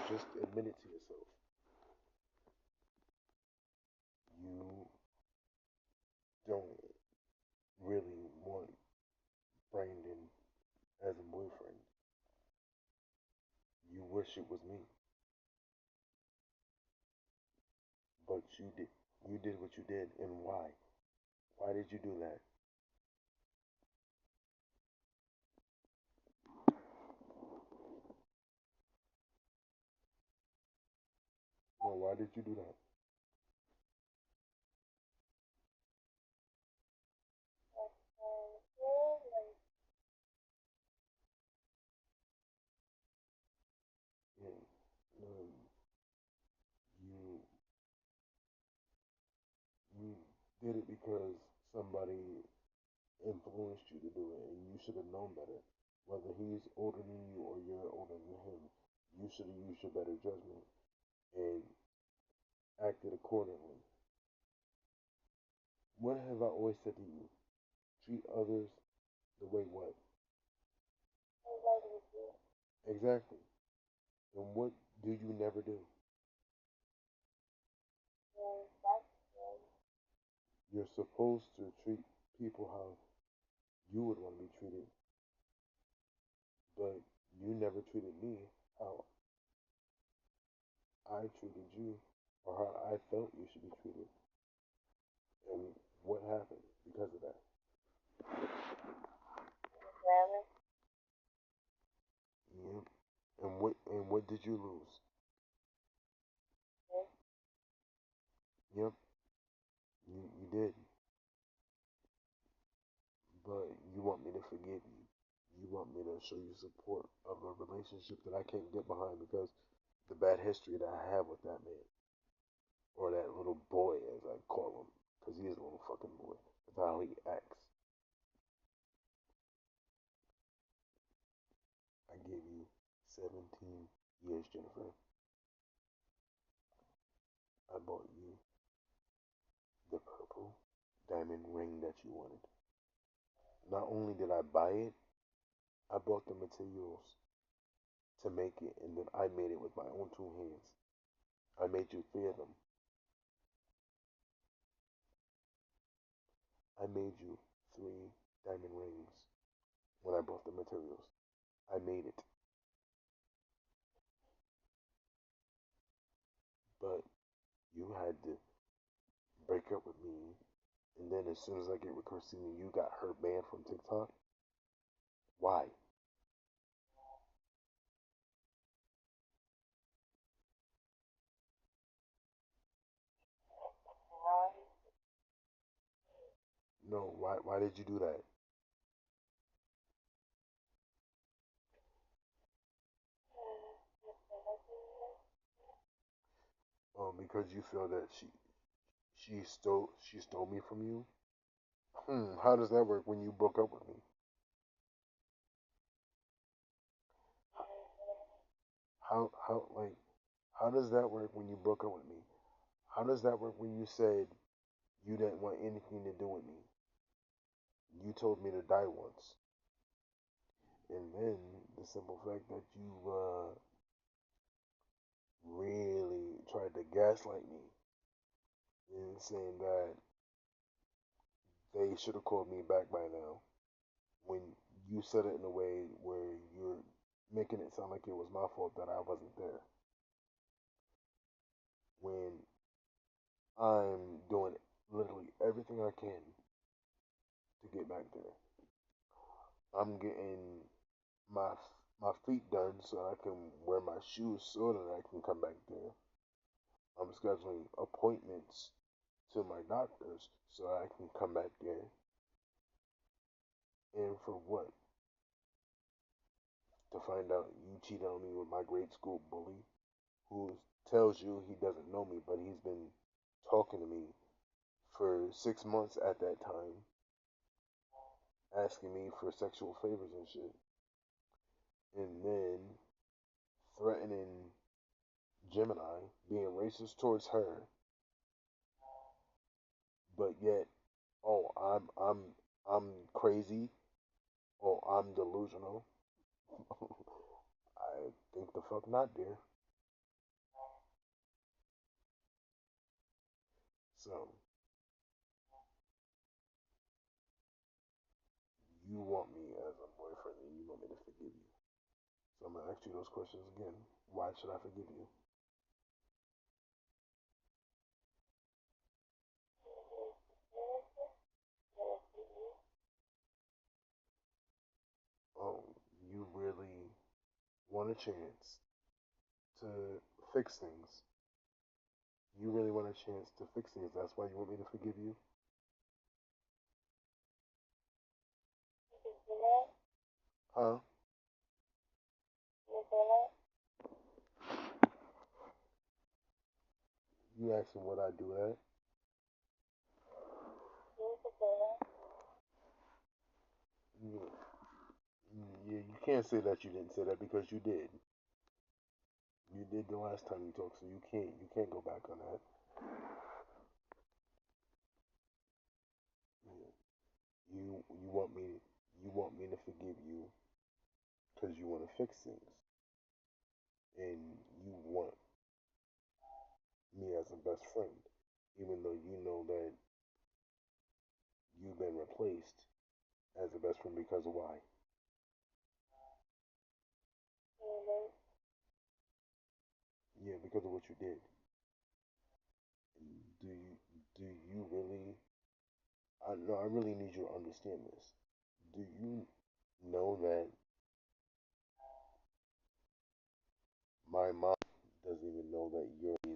Just admit it to yourself. You don't really want Brandon as a boyfriend. You wish it was me, but you did. You did what you did, and why? Why did you do that? No, why did you do that? Yeah, no, you you did it because somebody influenced you to do it, and you should have known better. Whether he's older than you or you're older than him, you should have used your better judgment and acted accordingly. What have I always said to you? Treat others the way what? Exactly. And what do you never do? You're supposed to treat people how you would want to be treated, but you never treated me how I treated you or how I felt you should be treated. And what happened because of that? Yep. And what did you lose? Yep, you did. But you want me to forgive you. You want me to show you support of a relationship that I can't get behind because the bad history that I have with that man or that little boy, as I call him, because he is a little fucking boy. That's how he acts. I gave you 17 years, Jennifer. I bought you the purple diamond ring that you wanted. Not only did I buy it, I bought the materials to make it, and then I made it with my own two hands. I made you three of them. I made you three diamond rings when I bought the materials. I made it, but you had to break up with me, and then as soon as I get with Christina, you got her banned from TikTok. Why? No, why? Why did you do that? Because you feel that she stole me from you. How does that work when you broke up with me? How does that work when you broke up with me? How does that work when you said you didn't want anything to do with me? You told me to die once, and then the simple fact that you really tried to gaslight me and saying that they should have called me back by now when you said it in a way where you're making it sound like it was my fault that I wasn't there when I'm doing literally everything I can to get back there. I'm getting my my feet done so I can wear my shoes so that I can come back there. I'm scheduling appointments to my doctors so I can come back there. And for what? To find out you cheated on me with my grade school bully who tells you he doesn't know me, but he's been talking to me for 6 months at that time, asking me for sexual favors and shit. And then threatening Gemini, being racist towards her, but yet, oh, I'm crazy, oh, I'm delusional. I think the fuck not, dear. So you want me as a boyfriend and you want me to forgive you. So I'm gonna ask you those questions again. Why should I forgive you? Oh, you really want a chance to fix things. You really want a chance to fix things. That's why you want me to forgive you? Huh? You asking what I do that? Yeah, yeah, you can't say that you didn't say that because you did. You did the last time you talked, so you can't go back on that. Yeah. You want me to forgive you because you want to fix things, and you want me as a best friend, even though you know that you've been replaced as a best friend because of why? Yeah, because of what you did. Do you do you really? I no, I really need you to understand this. Do you know that my mom doesn't even know that you're the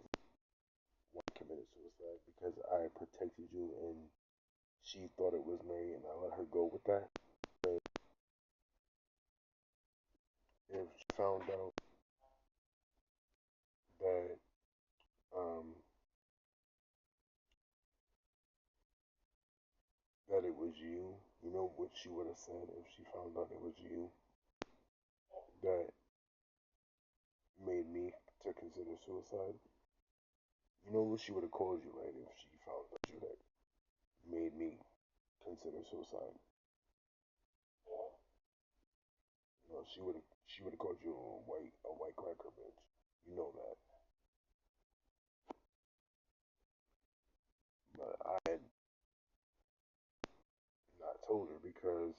one who committed suicide because I protected you and she thought it was Mary and I let her go with that? But if she found out that um that it was you, you know what she would have said if she found out it was you that made me to consider suicide? You know what she would have called you, right? If she found out you that made me consider suicide. You know, she would have called you a white cracker bitch. You know that. But I had not told her because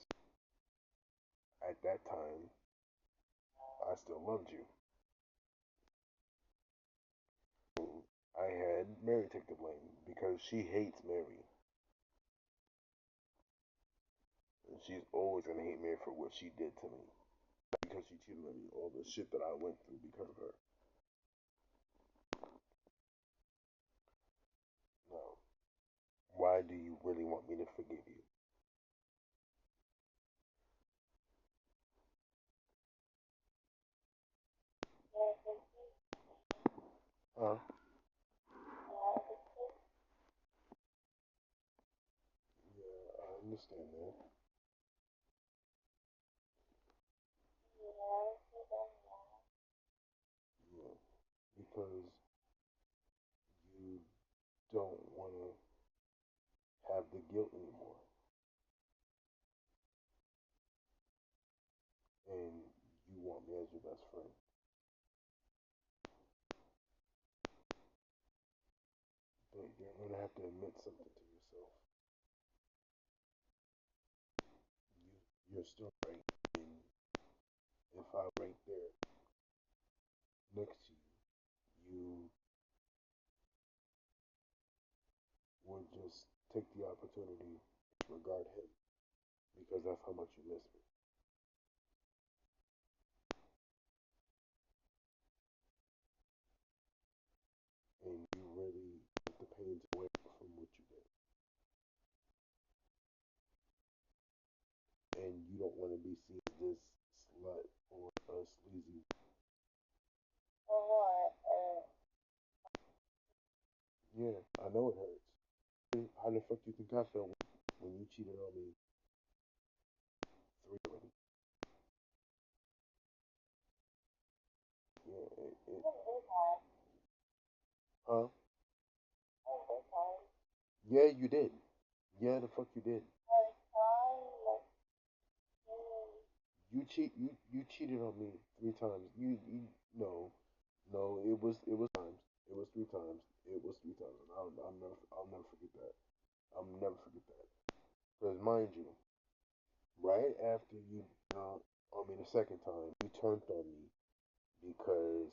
at that time I still loved you. So I had Mary take the blame because she hates Mary. And she's always gonna hate Mary for what she did to me. Because she cheated on me, all the shit that I went through because of her. Now, why do you really want me to forgive you? Huh? Yeah, I understand that. Yeah, because you don't want to have the guilt anymore, and you want me as your best friend. But you're gonna have to admit something to yourself. You're still right, and if I were right there next to you, you would just take the opportunity to regard him because that's how much you miss me, and you really take the pain away from what you did, and you don't want to be seen as this slut or a sleazy. Yeah, I know it hurts. How the fuck you think I felt when you cheated on me three already? Yeah, huh? Yeah, you did. Yeah, the fuck you did. You cheated on me three times. You no, it was times. It was three times. It was three times. I'll never remind you, right after the second time, you turned on me because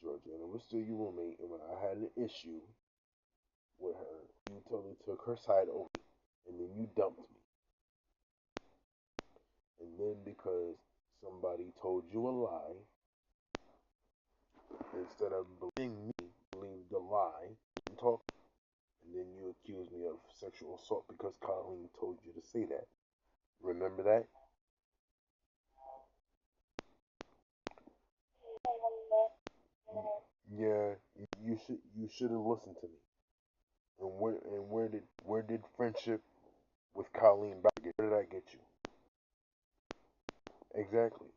Georgiana was still your roommate, and when I had an issue with her, you totally took her side over, and then you dumped me. And then because somebody told you a lie, instead of believing me, believe the lie and talk, and then you accused me of sexual assault because Colleen told you to say that. Remember that? Yeah, you should have listened to me. And where did friendship with Colleen get? Where did I get you? Exactly.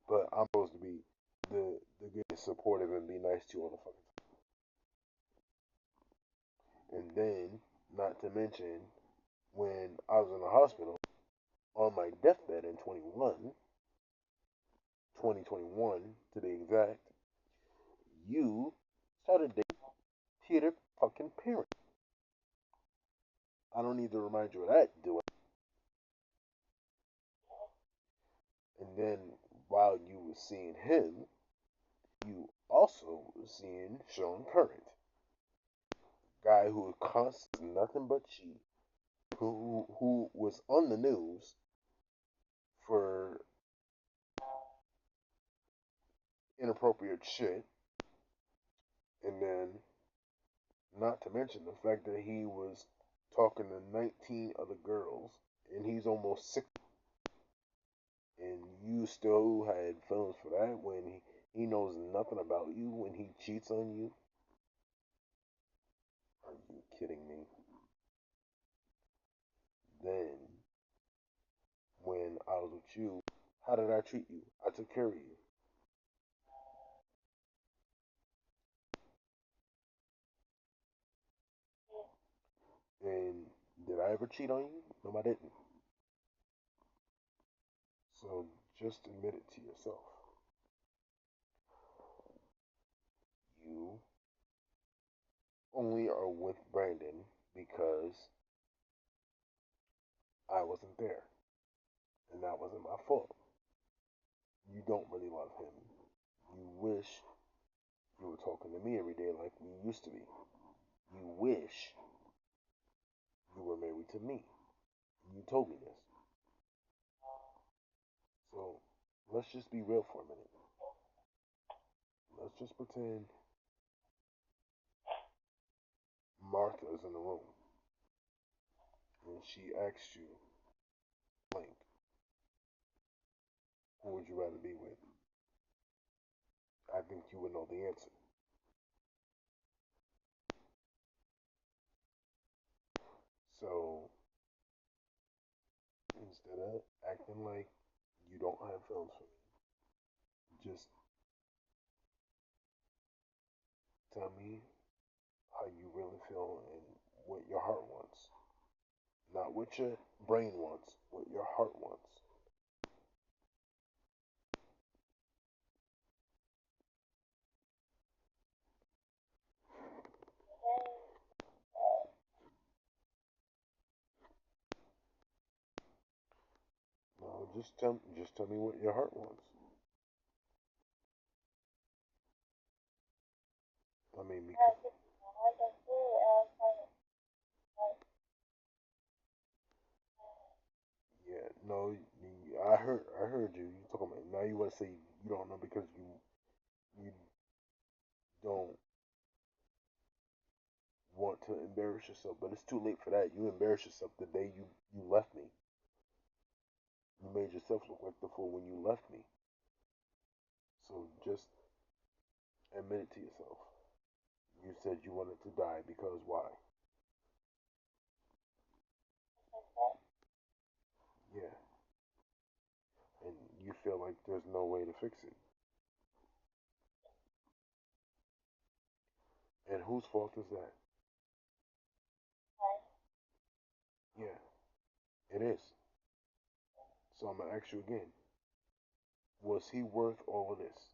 But I'm supposed to be the good and supportive and be nice to you all the fucking time. And then, not to mention, when I was in the hospital on my deathbed in 2021 to be exact, you started dating Peter fucking Parent. I don't need to remind you of that, do I? And then while you were seeing him, you also were seeing Sean Current, guy who constantly nothing but cheat, who was on the news for inappropriate shit, and then not to mention the fact that he was talking to 19 other girls, and he's almost 60, and you still had feelings for that when he knows nothing about you when he cheats on you. Are you kidding me? Then, when I was with you, how did I treat you? I took care of you. And did I ever cheat on you? No, I didn't. So just admit it to yourself. You only are with Brandon because I wasn't there. And that wasn't my fault. You don't really love him. You wish you were talking to me every day like we used to be. You wish you were married to me. You told me this. So let's just be real for a minute. Let's just pretend Martha's in the room and she asks you, blank, who would you rather be with? I think you would know the answer. So instead of acting like you don't have feelings for me, just tell me how you really feel and what your heart wants. Not what your brain wants, what your heart wants. No, just tell me what your heart wants. I mean, because yeah, no, I heard you. You talking about now? You want to say you don't know because you don't want to embarrass yourself, but it's too late for that. You embarrassed yourself the day you left me. You made yourself look like the fool when you left me. So just admit it to yourself. You said you wanted to die because why? Yeah, and you feel like there's no way to fix it. And whose fault is that? Yeah, it is. So I'm gonna ask you again. Was he worth all of this?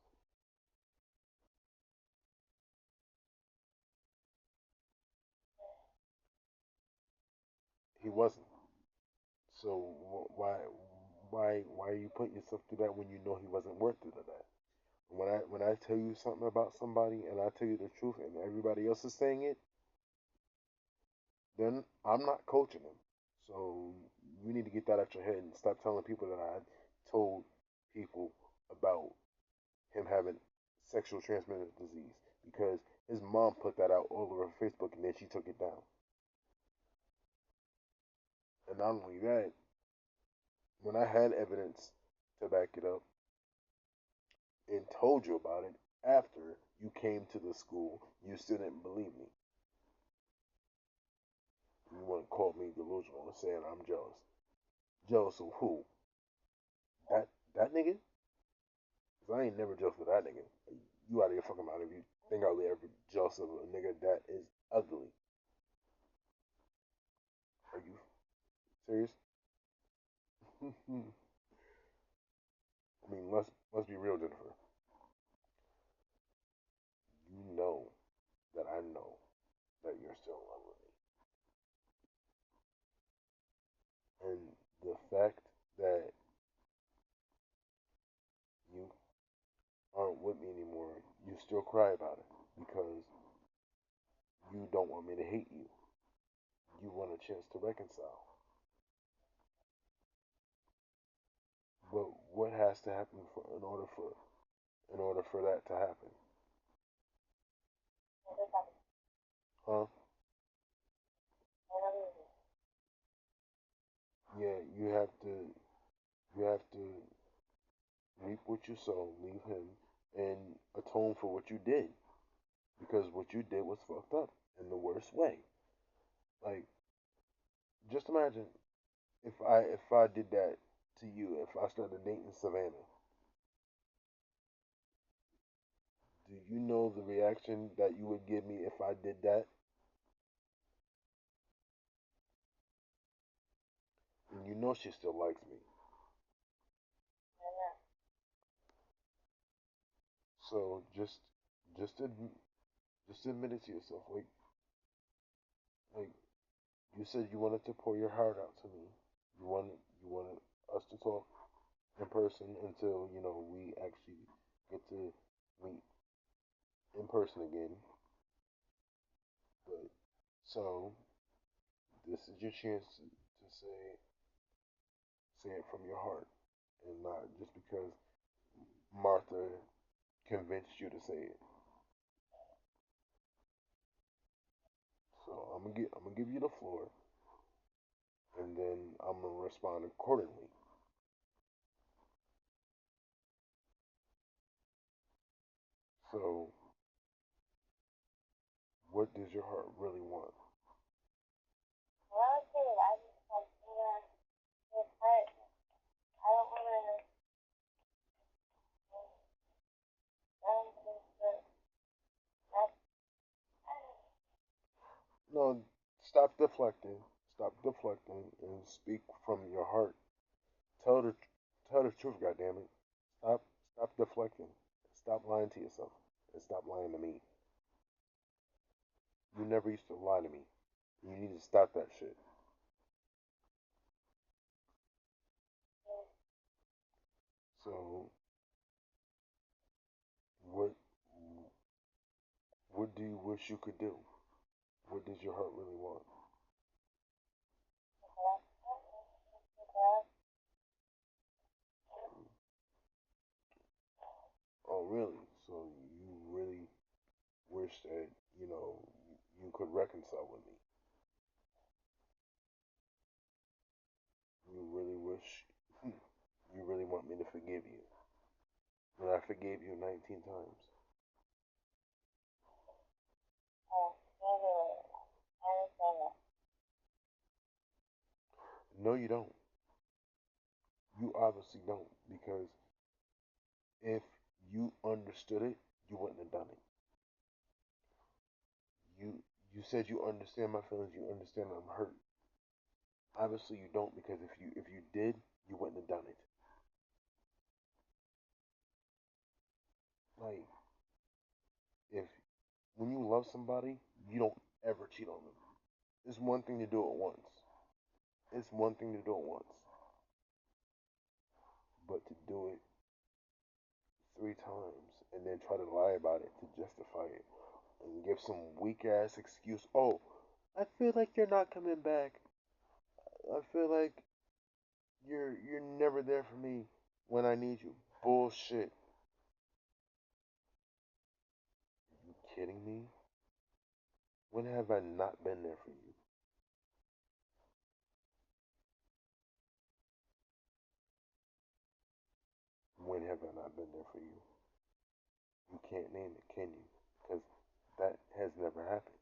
He wasn't. So why are you putting yourself through that when you know he wasn't worth it of that? When I tell you something about somebody and I tell you the truth and everybody else is saying it, then I'm not coaching them. So you need to get that out your head and stop telling people that I told people about him having sexual transmitted disease because his mom put that out all over Facebook and then she took it down. And not only that, when I had evidence to back it up and told you about it after you came to the school, you still didn't believe me. You want to call me delusional and saying I'm jealous. Jealous of who? That nigga? Cause I ain't never jealous of that nigga. You out of your fucking mind if you think I'll ever be jealous of a nigga that is ugly. Are you serious? I mean, let's be real, Jennifer. You know that I know that you're still in love with me, and the fact that you aren't with me anymore, you still cry about it because you don't want me to hate you. You want a chance to reconcile. But what has to happen in order for that to happen? Huh? Yeah, you have to reap what you sow, leave him, and atone for what you did. Because what you did was fucked up in the worst way. Like, just imagine if I did that to you, if I started dating Savannah, do you know the reaction that you would give me if I did that? And you know she still likes me. So just admit, just admit it to yourself. Like you said you wanted to pour your heart out to me. You wanted us to talk in person until, we actually get to meet in person again. But so this is your chance to say it from your heart and not just because Martha convinced you to say it. So I'm gonna give you the floor, and then I'm gonna respond accordingly. So, what does your heart really want? No, stop deflecting. Stop deflecting and speak from your heart. Tell the tell the truth, goddammit. Stop stop deflecting. Stop lying to yourself and stop lying to me. You never used to lie to me. You need to stop that shit. So, what what do you wish you could do? What does your heart really want? Oh, really? So you really wish that you could reconcile with me. You really wish. You really want me to forgive you. And I forgave you 19 times. No, you don't. You obviously don't because if you understood it, you wouldn't have done it. You you said you understand my feelings. You understand I'm hurt. Obviously, you don't because if you did, you wouldn't have done it. Like if when you love somebody, you don't ever cheat on them. It's one thing to do it once. It's one thing to do it once, but to do it 3 times and then try to lie about it to justify it and give some weak ass excuse. Oh, I feel like you're not coming back. I feel like you're never there for me when I need you. Bullshit. You kidding me? When have I not been there for you? When have I not been there for you? You can't name it, can you? Because that has never happened.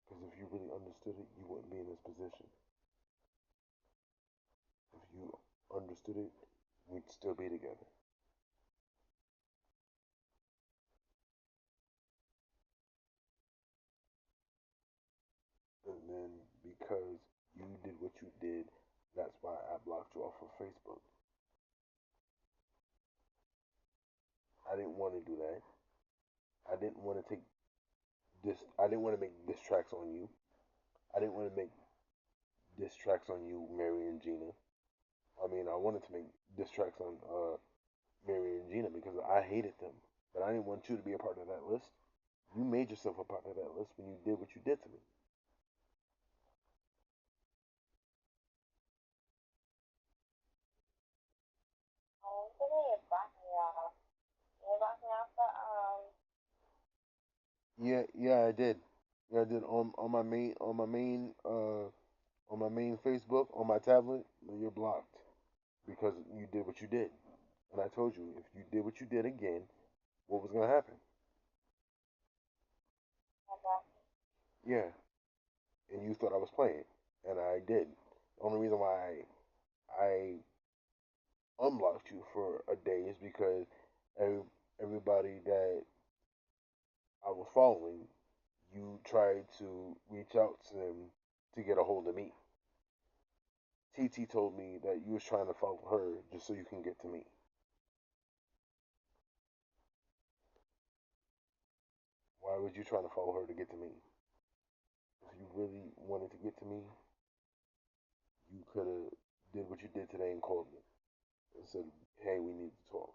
Because if you really understood it, you wouldn't be in this position. If you understood it, we'd still be together. And then because you did what you did, that's why I blocked you off of Facebook. I didn't want to do that. I didn't want to take this. I didn't want to make diss tracks on you. I didn't want to make diss tracks on you, Mary and Gina. I mean, I wanted to make diss tracks on Mary and Gina because I hated them, but I didn't want you to be a part of that list. You made yourself a part of that list when you did what you did to me. Yeah, yeah, I did. Yeah, I did on my main Facebook on my tablet. You're blocked because you did what you did, and I told you if you did what you did again, what was gonna happen? Yeah, and you thought I was playing, and I did. The only reason why I unblocked you for a day is because every, everybody that I was following, you tried to reach out to them to get a hold of me. TT told me that you was trying to follow her just so you can get to me. Why was you trying to follow her to get to me? If you really wanted to get to me, you could have did what you did today and called me and said, "Hey, we need to talk."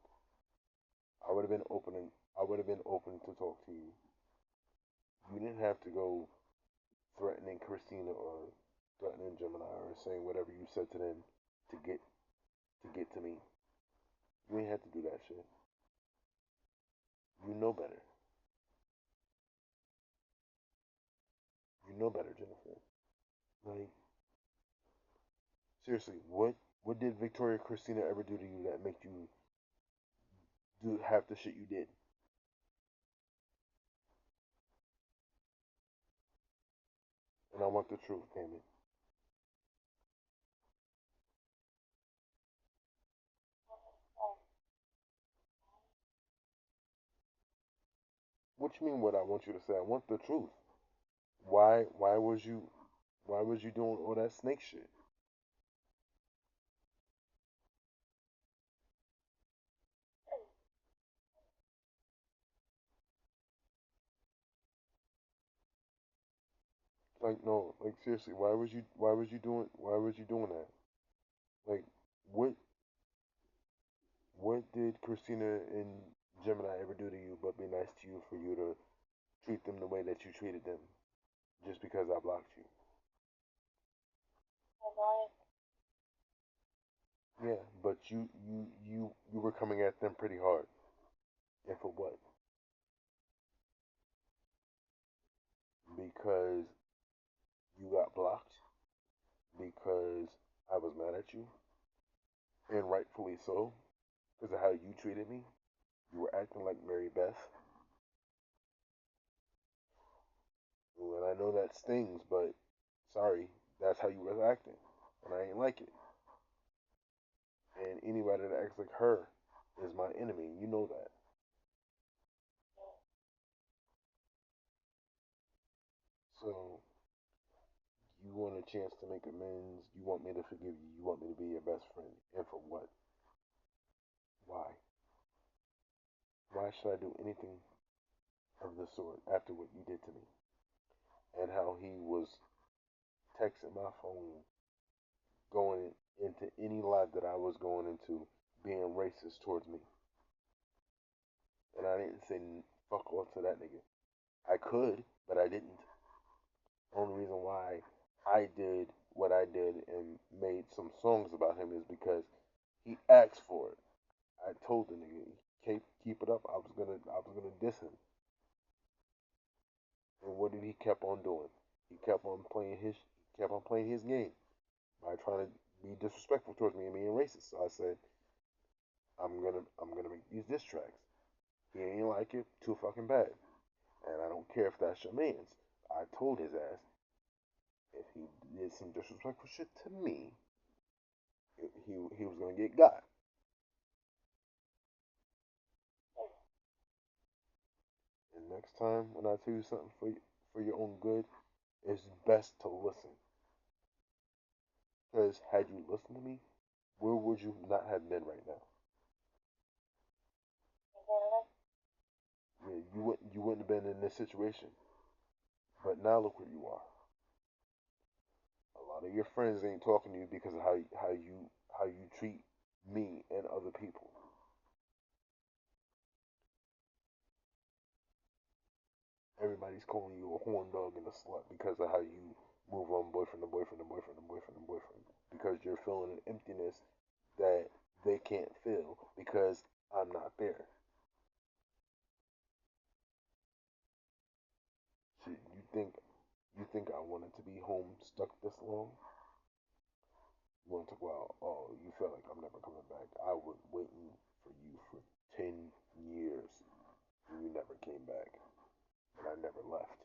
I would have been open. I would have been open to talk to you. You didn't have to go threatening Christina or threatening Gemini or saying whatever you said to them to get to me. You ain't had to do that shit. You know better. You know better, Jennifer. Like seriously, what did Victoria Christina ever do to you that make you do half the shit you did? And I want the truth, damn it. What you mean? What I want you to say? I want the truth. Why was you why was you doing all that snake shit? Like no, like seriously, why was you doing that? Like what what did Christina and Gemini ever do to you but be nice to you for you to treat them the way that you treated them just because I blocked you? Yeah, but you were coming at them pretty hard. And for what? Because you got blocked? Because I was mad at you? And rightfully so, because of how you treated me? You were acting like Mary Beth. And I know that stings, but sorry, that's how you was acting. And I ain't like it. And anybody that acts like her is my enemy. You know that. So you want a chance to make amends. You want me to forgive you. You want me to be your best friend. And for what? Why? Why should I do anything of the sort after what you did to me? and how he was texting my phone, going into any live that I was going into, being racist towards me. And I didn't say fuck off to that nigga. I could, but I didn't. Only reason why I did what I did and made some songs about him is because he asked for it. I told the nigga, keep it up. I was gonna diss him. And what did he kept on doing? He kept on playing his game by trying to be disrespectful towards me and being racist. So I said, I'm gonna make these diss tracks. He ain't like it, too fucking bad. And I don't care if that's your man's. I told his ass if he did some disrespectful shit to me, he was gonna get got. And next time when I tell you something for your own good, it's best to listen. Because had you listened to me, where would you not have been right now? Yeah, you wouldn't have been in this situation. But now look where you are. A lot of your friends ain't talking to you because of how you treat me and other people. Everybody's calling you a horn dog and a slut because of how you move on boyfriend to boyfriend to boyfriend to boyfriend to boyfriend. Because you're feeling an emptiness that they can't fill because I'm not there. Shit, you think I wanted to be home stuck this long? You want to talk about, oh, you felt like I'm never coming back. I was waiting for you for 10 years and you never came back. And I never left.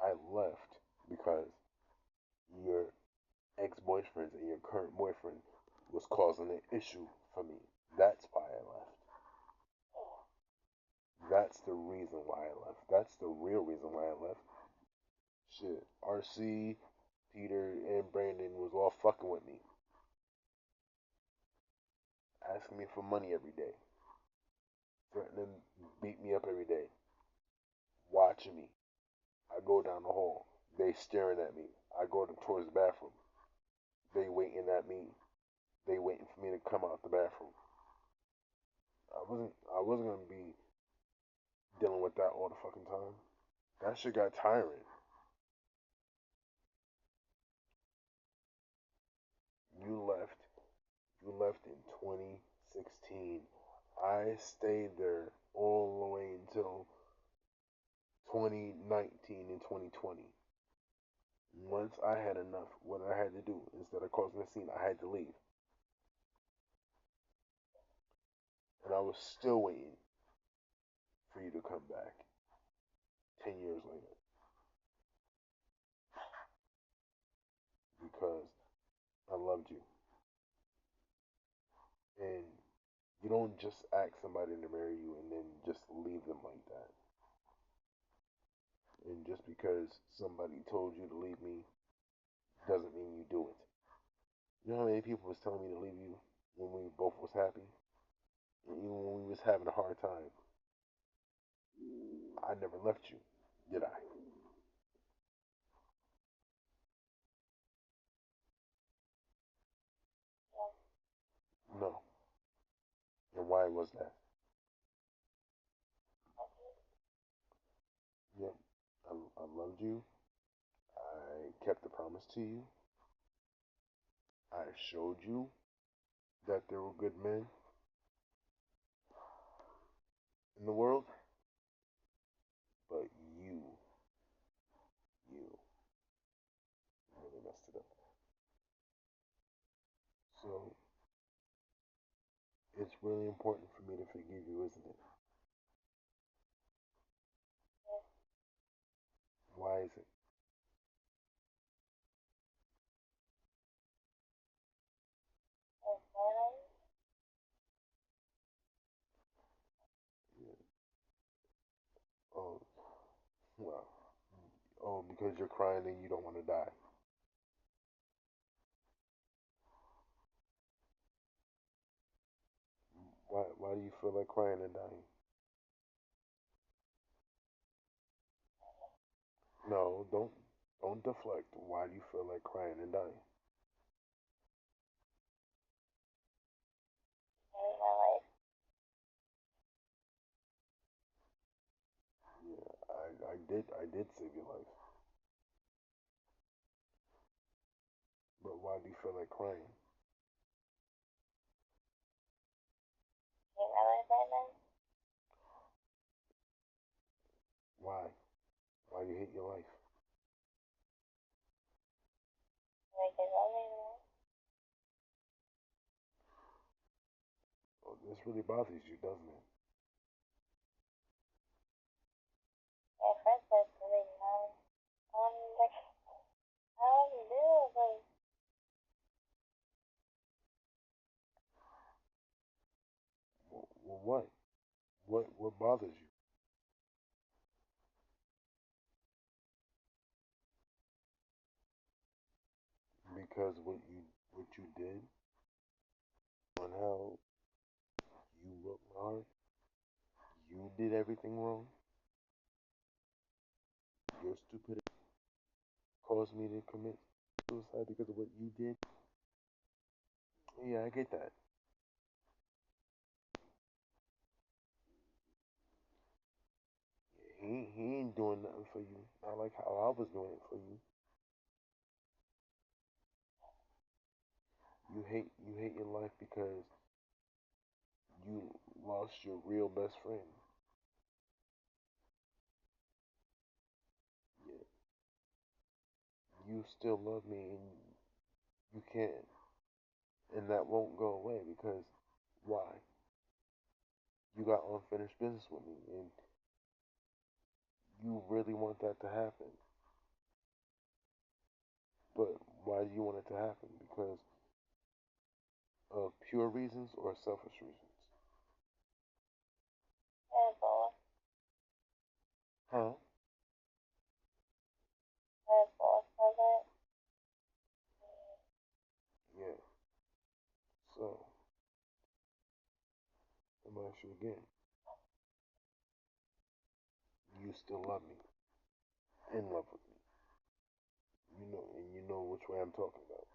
I left because your ex-boyfriends and your current boyfriend was causing an issue for me. That's why I left. That's the reason why I left. That's the real reason why I left. Shit, RC, Peter, and Brandon was all fucking with me, asking me for money every day, threatening to beat me up every day, watching me. I go down the hall, they staring at me. I go towards the bathroom, they waiting at me. They waiting for me to come out the bathroom. I wasn't gonna be dealing with that all the fucking time. That shit got tiring. You left. You left in 2016. I stayed there all the way until 2019 and 2020. Once I had enough, what I had to do, instead of causing a scene, I had to leave. And I was still waiting for you to come back 10 years later. Because I loved you. And you don't just ask somebody to marry you and then just leave them like that. And just because somebody told you to leave me doesn't mean you do it. You know how many people was telling me to leave you when we both was happy? And even when we was having a hard time, I never left you, did I? No. And why was that? Yep. I loved you. I kept the promise to you. I showed you that there were good men in the world, but you really messed it up. So it's really important for me to forgive you, isn't it? Why is it? Yeah. Oh, well. Oh, because you're crying and you don't want to die. Why do you feel like crying and dying? No, don't deflect. Why do you feel like crying and dying? Yeah, I did save your life. But why do you feel like crying? Why? Why do you hate your life? Oh, this really bothers you, doesn't it? Well, what? What bothers you? Because what you did on how you broke my heart, you did everything wrong. Your stupidity caused me to commit suicide because of what you did. Yeah, I get that. He ain't doing nothing for you. Not like how I was doing it for you. You hate your life because you lost your real best friend. Yet you still love me and you can't, and that won't go away because why? You got unfinished business with me, and you really want that to happen. But why do you want it to happen? Because of pure reasons or selfish reasons? Huh? Yeah. So, I'm gonna ask you again. You still love me, in love with me. And you know which way I'm talking about.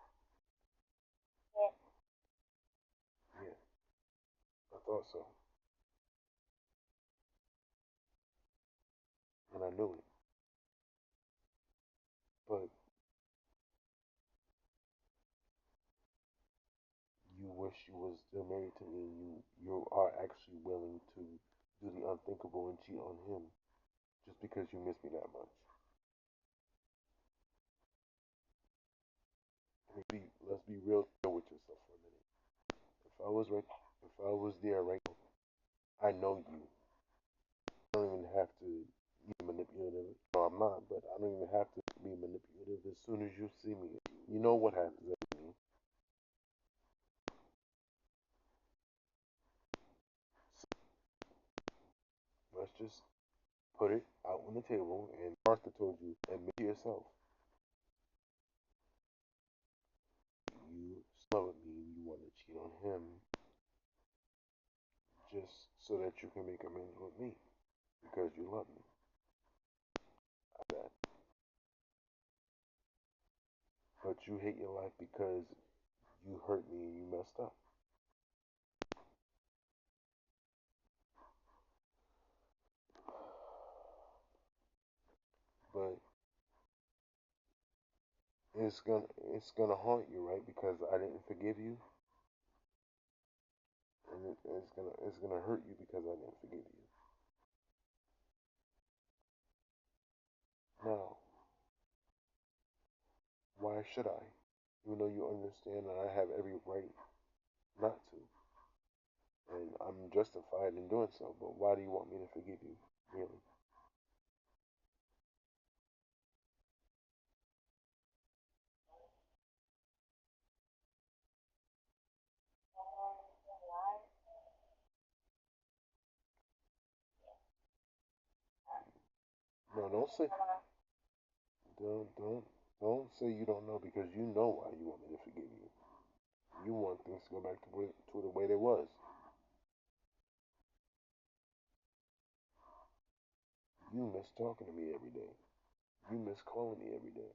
Yeah, I thought so, and I knew it. But you wish you was still married to me, and you are actually willing to do the unthinkable and cheat on him just because you miss me that much. Let's be real with yourself for a minute. If I was right, if I was there right now, I know you. I don't even have to be manipulative. No, I'm not, but I don't even have to be manipulative. As soon as you see me, you know what happens at me. Let's just put it out on the table. And Martha told you, admit to yourself, you smell at me and you want to cheat on him just so that you can make amends with me because you love me. That. But you hate your life because you hurt me and you messed up. But it's gonna haunt you, right? Because I didn't forgive you, and it's gonna hurt you because I didn't forgive you. Now, why should I? Even though you understand that I have every right not to, and I'm justified in doing so. But why do you want me to forgive you? Really? No, don't don't don't say you don't know because you know why you want me to forgive you. You want things to go back to the way they was. You miss talking to me every day. You miss calling me every day.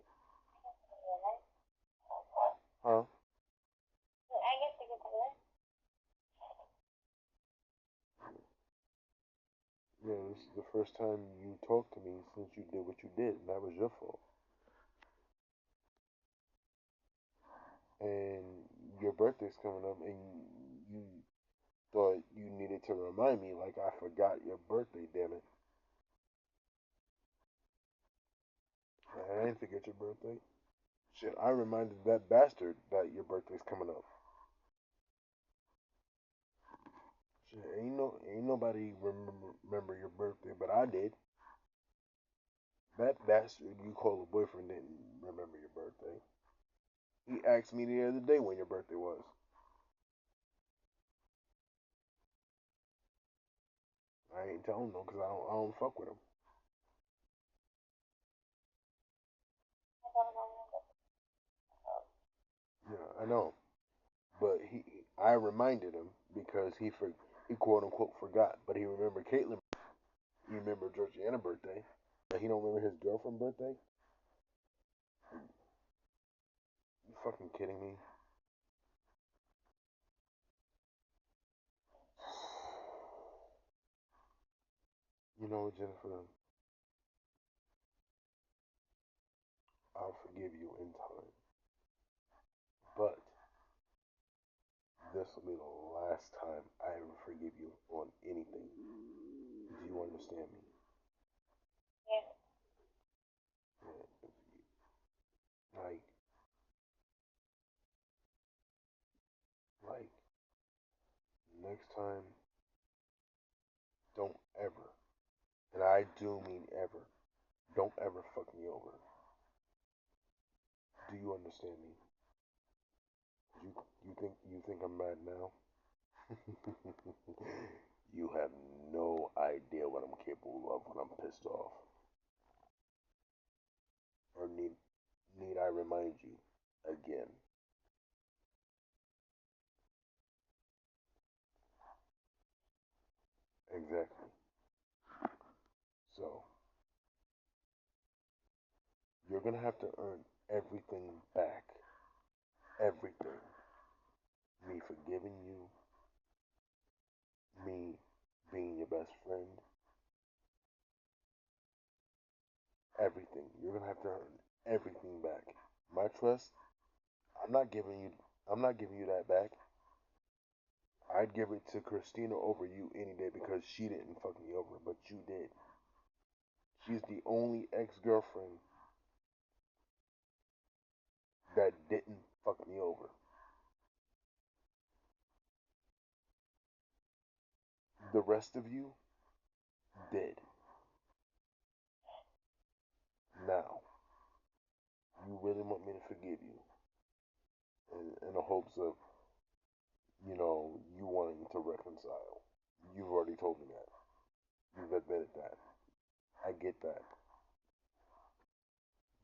Huh? Yeah, this is the first time you talked to me since you did what you did, and that was your fault. And your birthday's coming up, and you thought you needed to remind me like I forgot your birthday, damn it. I didn't forget your birthday. Shit, I reminded that bastard that your birthday's coming up. Shit, ain't nobody remember your birthday, but I did. That bastard you call a boyfriend didn't remember your birthday. He asked me the other day when your birthday was. I ain't telling him because I don't fuck with him. Yeah, I know, but I reminded him because he quote unquote forgot, but he remembered Caitlyn. He remembered Georgiana's birthday, but he don't remember his girlfriend's birthday. You fucking kidding me? You know, Jennifer, I'll forgive you in time, but this will be the last time I ever forgive you on anything. Do you understand me? Yeah. Like, like, next time, don't ever, and I do mean ever, don't ever fuck me over. Do you understand me? You you think I'm mad now? You have no idea what I'm capable of when I'm pissed off. Or need I remind you again? Exactly. So you're gonna have to earn everything back. Everything. Me forgiving you, me being your best friend, everything. You're gonna have to earn everything back. My trust, I'm not giving you I'm not giving you that back. I'd give it to Christina over you any day because she didn't fuck me over, but you did. She's the only ex-girlfriend that didn't fuck me over. The rest of you did. Now, you really want me to forgive you in the hopes of, you wanting to reconcile. You've already told me that. You've admitted that. I get that.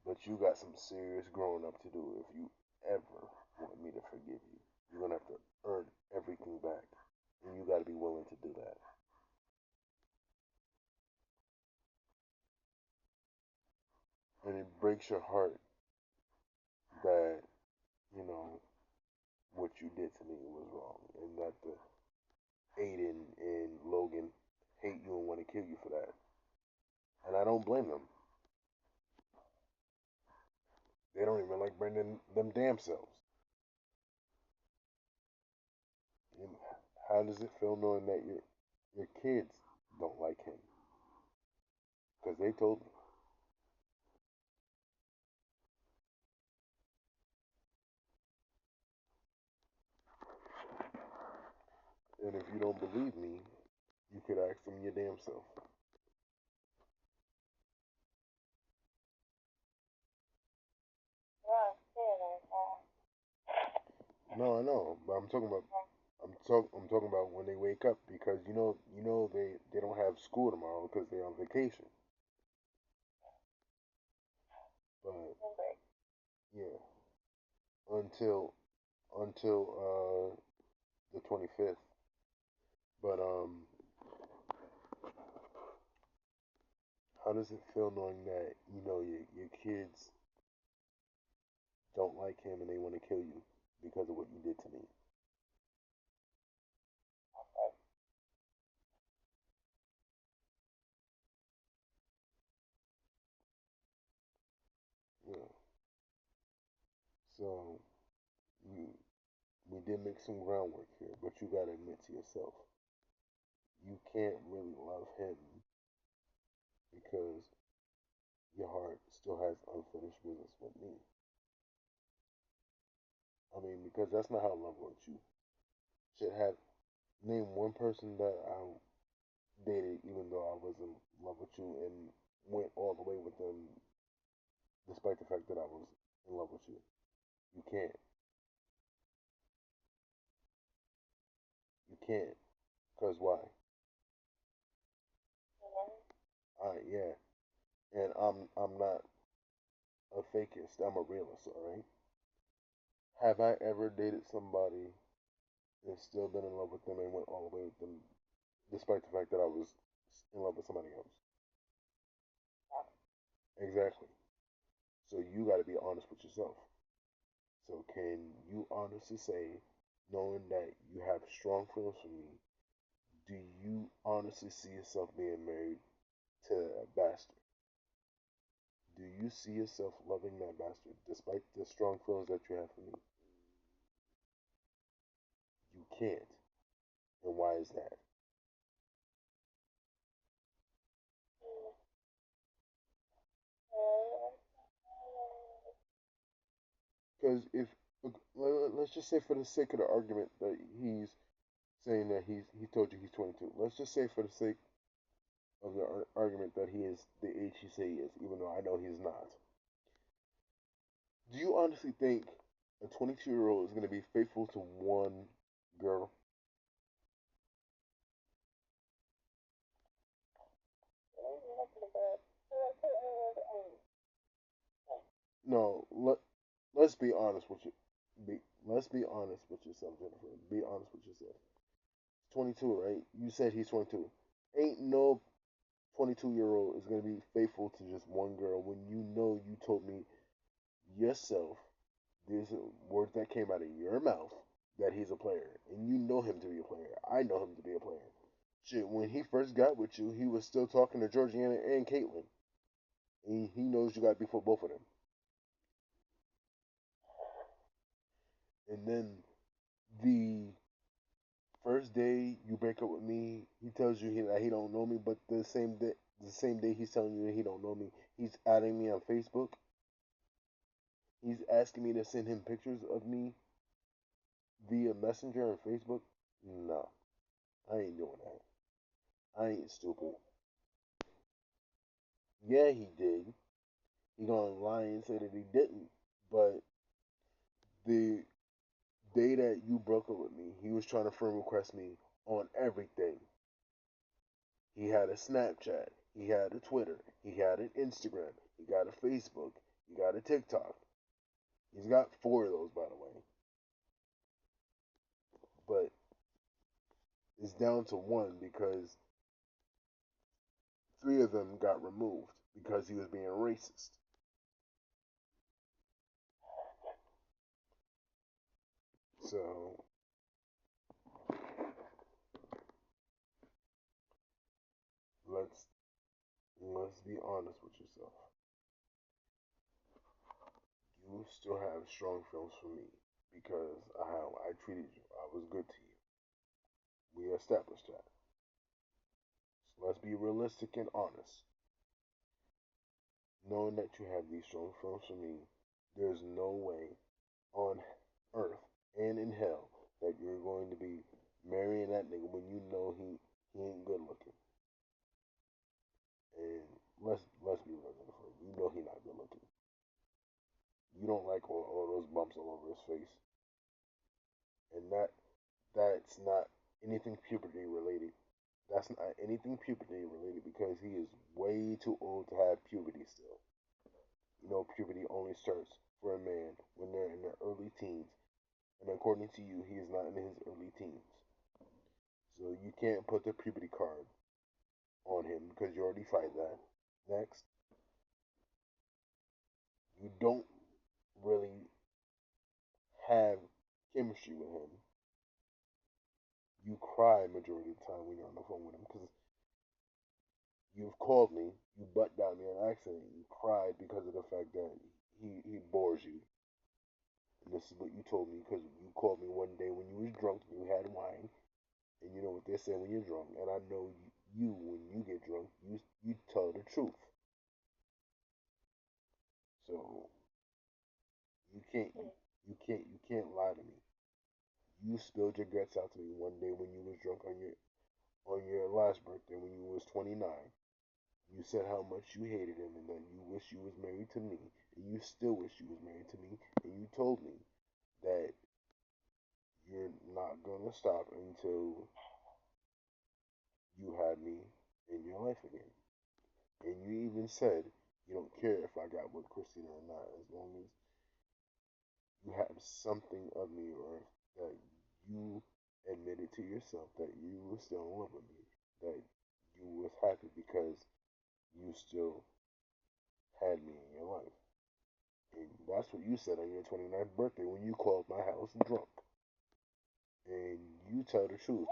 But you got some serious growing up to do if you ever want me to forgive you. You're going to have to earn everything back. And you got to be willing to do that. And it breaks your heart that, you know, what you did to me was wrong. And that the Aiden and Logan hate you and want to kill you for that. And I don't blame them. They don't even like Brendan them damn selves. And how does it feel knowing that your kids don't like him? Because they told me. And if you don't believe me, you could ask them your damn self. No, I know, but I'm talking about when they wake up because they don't have school tomorrow because they're on vacation. But yeah, until the 25th. But How does it feel knowing that your kids don't like him and they want to kill you because of what you did to me? Yeah. So you we did make some groundwork here, but you gotta admit to yourself, you can't really love him because your heart still has unfinished business with me. I mean, because that's not how love works. You should have named one person that I dated, even though I was in love with you, and went all the way with them, despite the fact that I was in love with you. You can't. You can't. Cause why? Yeah. And I'm not a fakist. I'm a realist. All right. Have I ever dated somebody and still been in love with them and went all the way with them, despite the fact that I was in love with somebody else? Exactly. So you got to be honest with yourself. So can you honestly say, knowing that you have strong feelings for me, do you honestly see yourself being married to a bastard? Do you see yourself loving that bastard despite the strong feelings that you have for me? You can't. And why is that? Because if let's just say for the sake of the argument that he's saying that he told you he's 22. Let's just say for the sake of the argument that he is the age he say he is, even though I know he's not. Do you honestly think a 22-year-old is going to be faithful to one girl? No. Let's be honest with you. Let's be honest with yourself, Jennifer. Be honest with yourself. 22, right? You said he's 22. Ain't no 22-year-old is going to be faithful to just one girl when you know you told me yourself these words that came out of your mouth that he's a player, and you know him to be a player. I know him to be a player. Shit, when he first got with you, he was still talking to Georgiana and Caitlyn. And he knows you got before both of them. And then the first day you break up with me, he tells you that he don't know me, but the same day he's telling you that he don't know me, he's adding me on Facebook. He's asking me to send him pictures of me via Messenger and Facebook. No, I ain't doing that. I ain't stupid. Yeah, he did. He gonna lie and say that he didn't. But the day that you broke up with me, he was trying to friend request me on everything. He had a Snapchat, he had a Twitter, he had an Instagram, he got a Facebook, he got a TikTok. He's got four of those, by the way. But it's down to one because three of them got removed because he was being racist. So let's let's be honest with yourself. You still have strong feelings for me because of how I treated you. I was good to you. We established that. So let's be realistic and honest. Knowing that you have these strong feelings for me, there's no way on earth and in hell that you're going to be marrying that nigga when you know he ain't good looking. And let's be real, Jennifer. You know he not good looking. You don't like all those bumps all over his face, and that's not anything puberty related. That's not anything puberty related because he is way too old to have puberty still. You know, puberty only starts for a man when they're in their early teens, and according to you, he is not in his early teens. So you can't put the puberty card on him because you already tried that. Next, you don't really have chemistry with him. You cry majority of the time when you're on the phone with him because you've called me, you butt dialed me on accident, you cried because of the fact that he bores you. And this is what you told me because you called me one day when you was drunk and you had wine, and you know what they say when you're drunk. And I know you when you get drunk, you tell the truth. So you can't lie to me. You spilled your guts out to me one day when you was drunk on your last birthday when you was 29. You said how much you hated him and that you wish you was married to me, and you still wish you was married to me, and you told me that you're not gonna stop until you have me in your life again. And you even said you don't care if I got with Christina or not, as long as you have something of me or that you admitted to yourself that you were still in love with me, that you was happy because you still had me in your life. And that's what you said on your 29th birthday when you called my house drunk. And you tell the truth.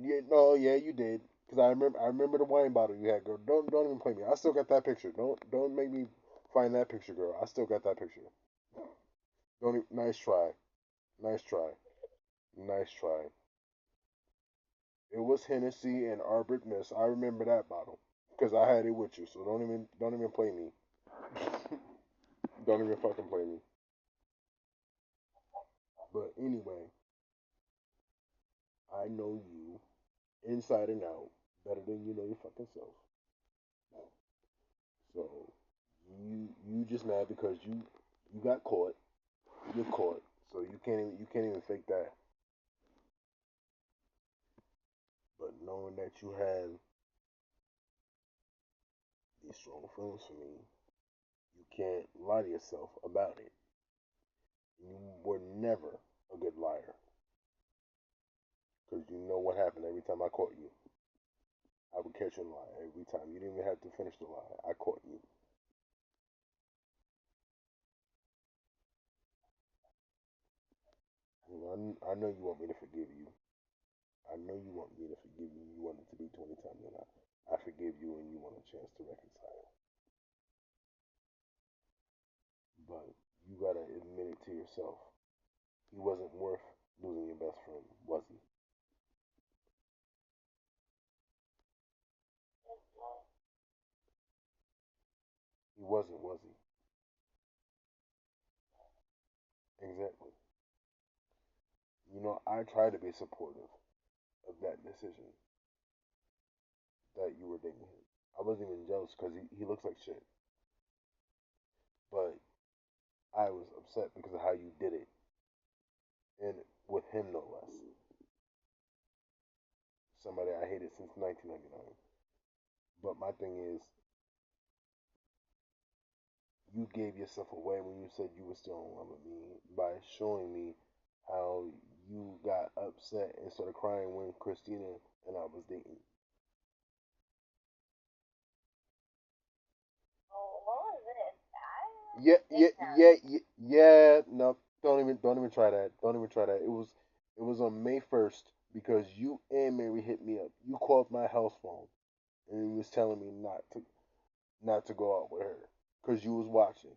Yeah, no, yeah, you did. Cause I remember the wine bottle you had, girl. Don't even play me. I still got that picture. Don't make me find that picture, girl. I still got that picture. Don't even, nice try, nice try, nice try. It was Hennessy and Arbor Mist. I remember that bottle because I had it with you. So don't even play me. Don't even fucking play me. But anyway, I know you inside and out better than you know your fucking self. So you just mad because you got caught. You're caught. So you can't even fake that. But knowing that you have these strong feelings for me, you can't lie to yourself about it. You were never a good liar because you know what happened every time I caught you. I would catch you in a lie every time. You didn't even have to finish the lie. I caught you. I know you want me to forgive you. I know you want me to forgive you. You want it to be 20 times than I forgive you and you want a chance to reconcile. But you gotta admit it to yourself. He wasn't worth losing your best friend, was he? He wasn't, was he? Exactly. You know, I try to be supportive of that decision that you were dating him. I wasn't even jealous because he looks like shit. But I was upset because of how you did it. And with him, no less. Somebody I hated since 1999. But my thing is, you gave yourself away when you said you were still in love with me by showing me how you got upset and started crying when Christina and I was dating. Yeah, yeah, yeah, yeah, yeah. No, don't even try that. Don't even try that. It was on May 1st because you and Mary hit me up. You called my house phone and you was telling me not to go out with her because you was watching.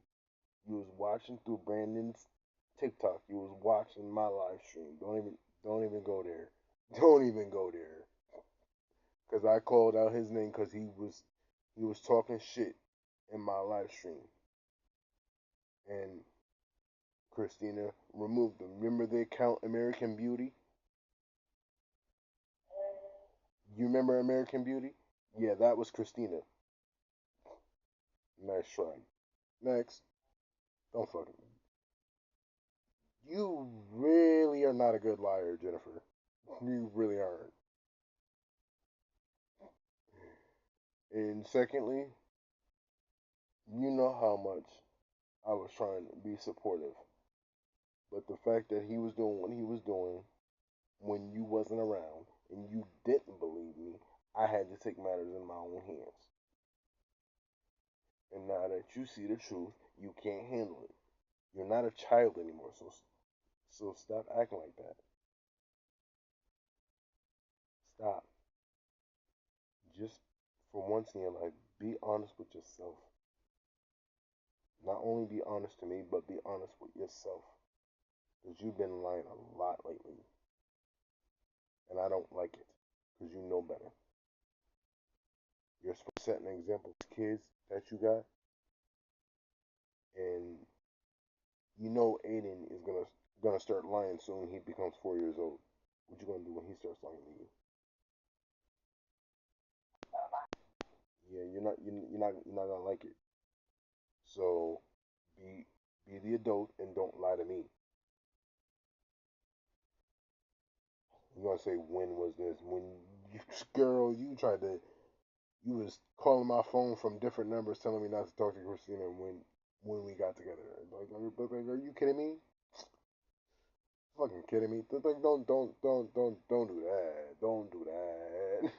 You was watching through Brandon's TikTok. You was watching my live stream. Don't even go there. Don't even go there. Cause I called out his name because he was talking shit in my live stream, and Christina removed them. Remember the account American Beauty? You remember American Beauty? Yeah, that was Christina. Nice try. Next, don't fucking. You really are not a good liar, Jennifer. You really aren't. And secondly, you know how much I was trying to be supportive. But the fact that he was doing what he was doing when you wasn't around and you didn't believe me, I had to take matters in my own hands. And now that you see the truth, you can't handle it. You're not a child anymore, so stop acting like that. Stop. Just for once in your life, be honest with yourself. Not only be honest to me, but be honest with yourself. Because you've been lying a lot lately. And I don't like it. Because you know better. You're supposed to set an example to kids that you got. And you know Aiden is gonna start lying soon. He becomes 4 years old. What you gonna do when he starts lying to you? Yeah, you're not gonna like it. So be be the adult and don't lie to me. You're gonna say when was this? When you girl, you was calling my phone from different numbers telling me not to talk to Christina when we got together. Like, are you kidding me? Fucking kidding me? Like, don't do that. Don't do that.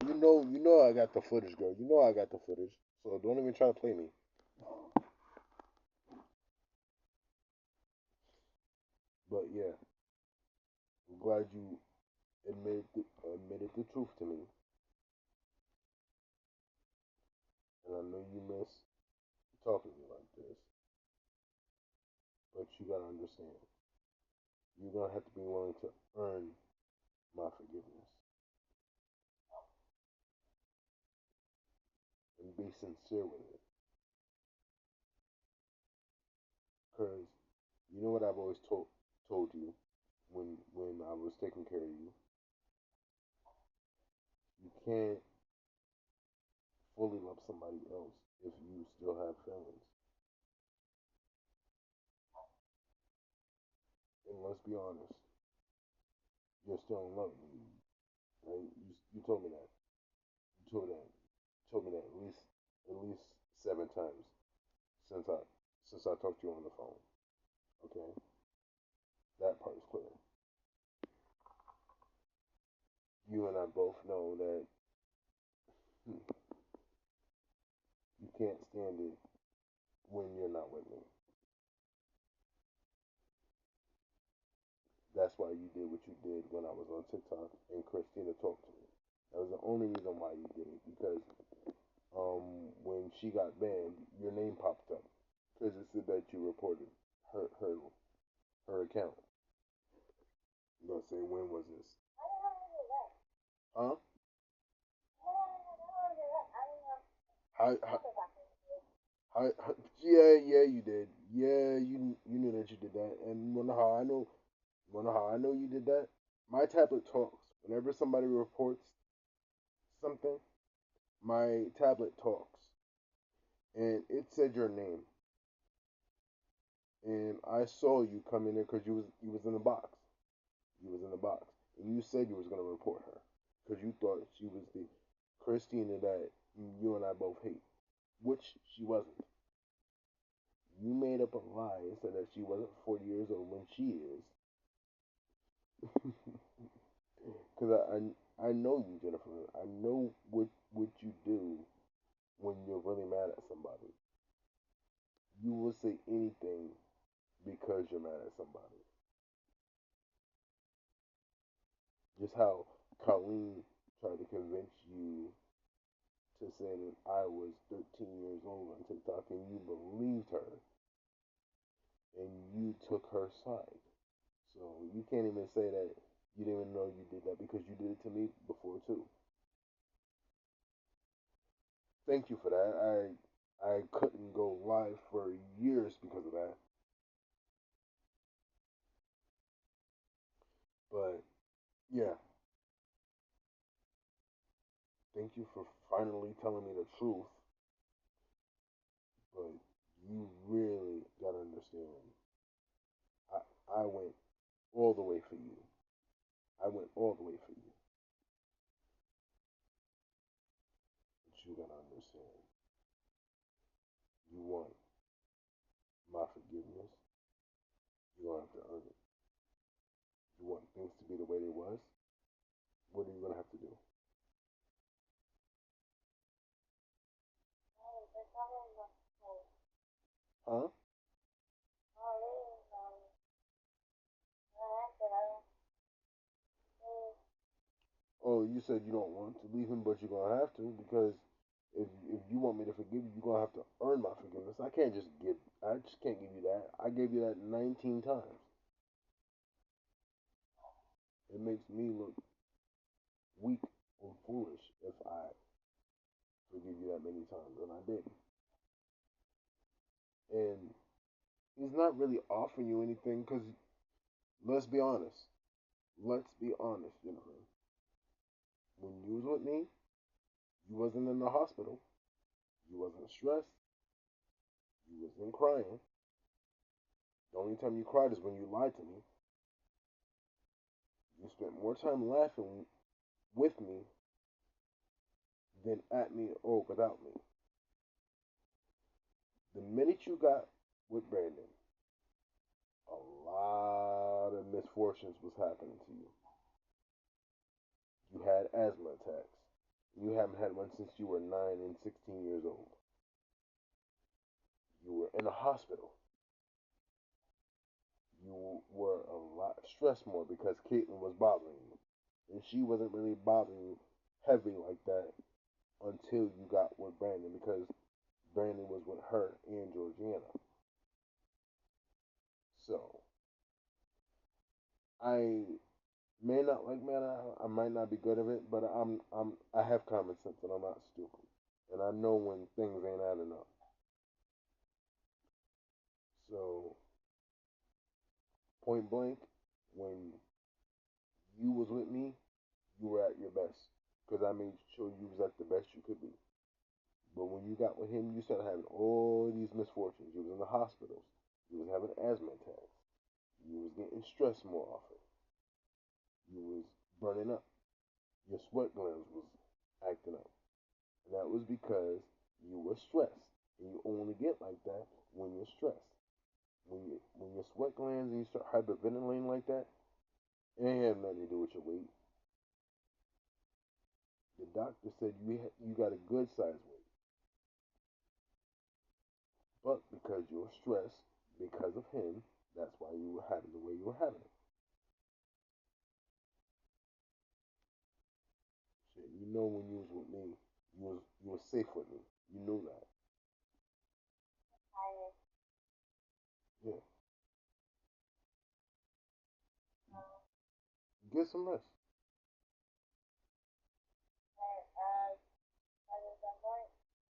You know I got the footage, girl. You know I got the footage. So don't even try to play me. But yeah, I'm glad you admitted the truth to me, and I know you miss talking to me like this. But you gotta understand, you're gonna have to be willing to earn my forgiveness and be sincere with it. Cause you know what I've always told you when I was taking care of you. You can't fully love somebody else if you still have feelings. And let's be honest, you're still in love with me, right? You told me that. You told me that at least 7 times since I talked to you on the phone. Okay, that part is clear. You and I both know that you can't stand it when you're not with me. That's why you did what you did when I was on TikTok and Christina talked to me. That was the only reason why you did it because when she got banned, your name popped up because it said that you reported her account. I'm gonna say when was this? Huh? How, yeah, you did. Yeah, you knew that you did that. And wonder how I know you did that? My tablet talks. Whenever somebody reports something, my tablet talks. And it said your name. And I saw you come in there because you was in the box. You was in the box. And you said you was gonna report her. Because you thought she was the Christina that you and I both hate. Which she wasn't. You made up a lie and said that she wasn't 40 years old when she is. Because I know you, Jennifer. I know what you do when you're really mad at somebody. You will say anything because you're mad at somebody. Just how Colleen tried to convince you to say that I was 13 years old on TikTok and you believed her and you took her side. So you can't even say that you didn't even know you did that because you did it to me before too. Thank you for that. I couldn't go live for years because of that. But yeah, thank you for finally telling me the truth. But you really gotta understand. I went all the way for you. I went all the way for you. But you gotta understand. You want my forgiveness. You're gonna have to earn it. You want things to be the way they was. What are you gonna have to do? Huh? Oh, you said you don't want to leave him, but you're gonna have to because if you want me to forgive you, you're gonna have to earn my forgiveness. I can't just give. I just can't give you that. I gave you that 19 times. It makes me look weak or foolish if I forgive you that many times, and I did. And he's not really offering you anything because let's be honest. Let's be honest, Jennifer. When you was with me, you wasn't in the hospital. You wasn't stressed. You wasn't crying. The only time you cried is when you lied to me. You spent more time laughing with me than at me or without me. The minute you got with Brandon, a lot of misfortunes was happening to you. You had asthma attacks. You haven't had one since you were 9 and 16 years old. You were in a hospital. You were a lot stressed more because Caitlin was bothering you. And she wasn't really bothering you heavy like that until you got with Brandon because Brandon was with her and Georgiana. So I may not like man, I might not be good at it, but I have common sense and I'm not stupid. And I know when things ain't adding up. So point blank, when you was with me, you were at your best because I made sure you was at the best you could be. But when you got with him, you started having all these misfortunes. You was in the hospitals. You was having asthma attacks. You was getting stressed more often. You was burning up. Your sweat glands was acting up. And that was because you were stressed. And you only get like that when you're stressed. When your sweat glands and you start hyperventilating like that, it ain't have nothing to do with your weight. The doctor said you got a good size weight, but because you were stressed because of him, that's why you were having the way you were having it. Shit, you know when you was with me, you was safe with me. You knew that. Yeah. Get some rest.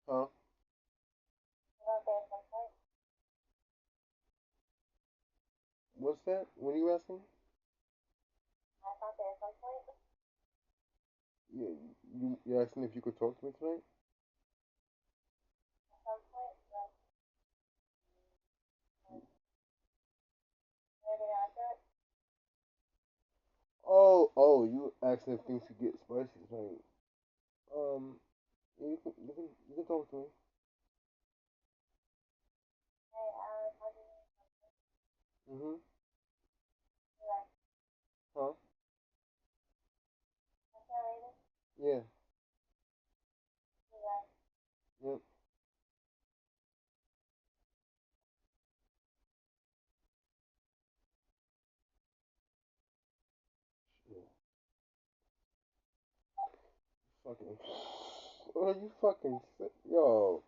Huh? What's that? What are you asking? Yeah, you asking if you could talk to me tonight? Oh, you asking if things could get spicy tonight? Um, yeah, you can talk to me. Mhm. Huh? Yeah. Yep. Yeah. Fucking. Oh, you fucking sick, yo.